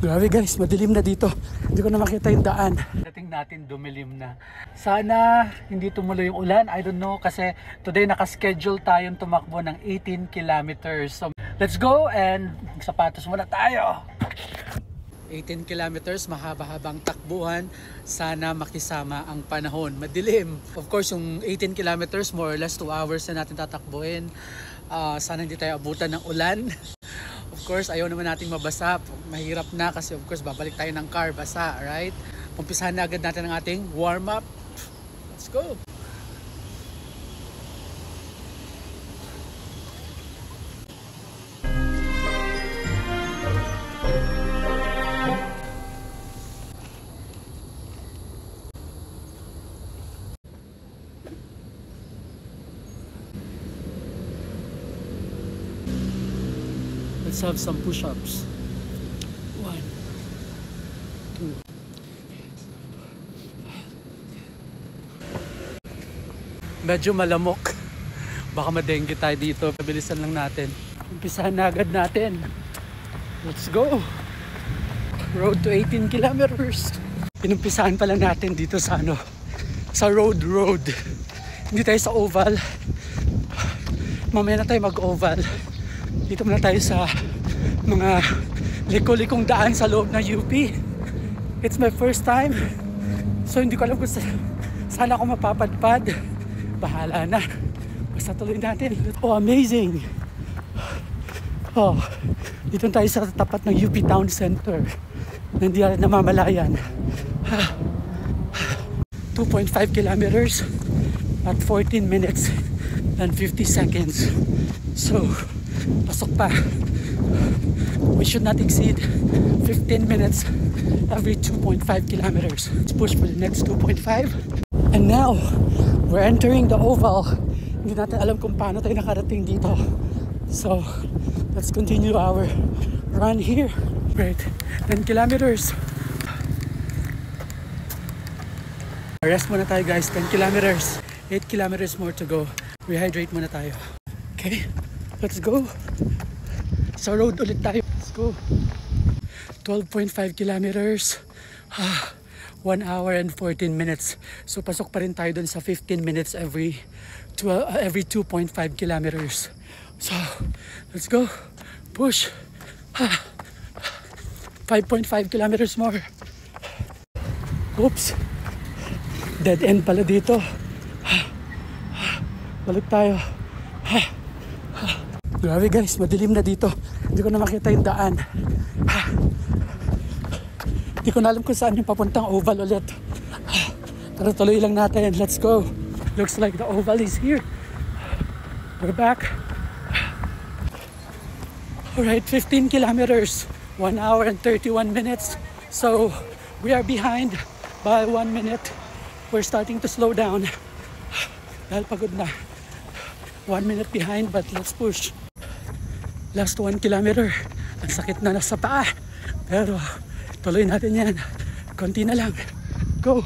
Grabe guys, madilim na dito. Hindi ko na makita yung daan. Dating natin dumilim na. Sana hindi tumuloy yung ulan. I don't know kasi today nakaschedule tayong tumakbo ng 18 kilometers. So let's go and sapatos muna tayo. 18 kilometers, mahaba-habang takbuhan. Sana makisama ang panahon. Madilim. Of course, yung 18 kilometers, more or less 2 hours na natin tatakbuhin. Sana hindi tayo abutan ng ulan. Of course, ayaw naman nating mabasa. Mahirap na kasi of course, babalik tayo ng car, basa, right? Umpisahan na agad natin ang ating warm-up. Let's go! Let's have some push-ups. 1, 2. Medyo malamok. Baka madengge tayo dito. Pabilisan lang natin. Umpisahan na agad natin. Let's go! Road to 18 kilometers. Pinumpisahan pa lang natin dito sa sa road. Hindi tayo sa oval. Mamaya na tayo mag-oval. Dito muna tayo sa mga liko-likong daan sa loob ng UP. It's my first time. So hindi ko alam kung saan ako mapapadpad. Bahala na. Basta tuloy natin. Oh, amazing. Oh, dito tayo sa tapat ng UP Town Center. Hindi natin namamalayan. 2.5 kilometers at 14 minutes and 50 seconds. So, pasok pa. We should not exceed 15 minutes every 2.5 kilometers. Let's push for the next 2.5. And now, we're entering the oval. Hindi natin alam kung paano tayo nakarating dito. So, let's continue our run here. Great. 10 kilometers. Rest muna tayo guys. 10 kilometers. 8 kilometers more to go. Rehydrate muna tayo. Okay? Let's go. Sa road ulit tayo. Let's go. 12.5 kilometers. 1 hour and 14 minutes. So pasok pa rin tayo dun sa 15 minutes every 2.5 kilometers. So, let's go. Push. 5.5 kilometers more. Oops. Dead end pala dito. Balik tayo. Grabe guys, madilim na dito. Hindi ko na makita yung daan. Hindi ko na alam kung saan yung papuntang oval ulit. Pero tuloy lang natin. Let's go. Looks like the oval is here. We're back. Alright, 15 kilometers. 1 hour and 31 minutes. So, we are behind by 1 minute. We're starting to slow down. Dahil pagod na. 1 minute behind, but let's push. Last 1 kilometer. Ang sakit na nasa paa. Pero tuloy natin yan. Konti na lang. Go!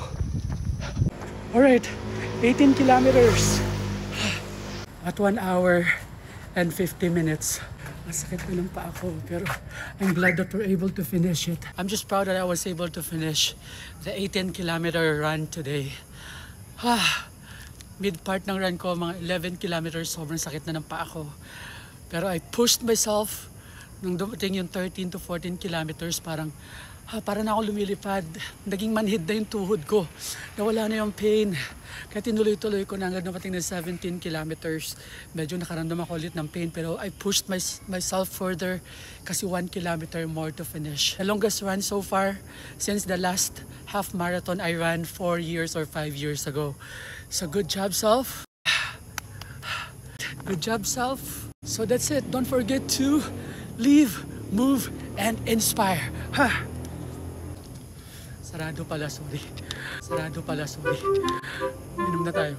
Alright. 18 kilometers. At 1 hour and 50 minutes. Ang sakit na ng paa ko. Pero I'm glad that we're able to finish it. I'm just proud that I was able to finish the 18 kilometer run today. Mid-part ng run ko, mga 11 kilometers. Sobrang sakit na ng paa ko. Pero I pushed myself nung dumating yung 13 to 14 kilometers, parang na ako lumilipad. Naging manhid na yung tuhod ko. Nawala na yung pain. Kaya tinuloy-tuloy ko na hanggang dumating ng 17 kilometers. Medyo nakaramdam ako ulit ng pain, pero I pushed myself further kasi 1 kilometer more to finish. The longest run so far since the last half marathon I ran 4 years or 5 years ago. So good job, self. Good job, self. So that's it. Don't forget to live, move, and inspire. Sarado pala, sorry. Inom na tayo.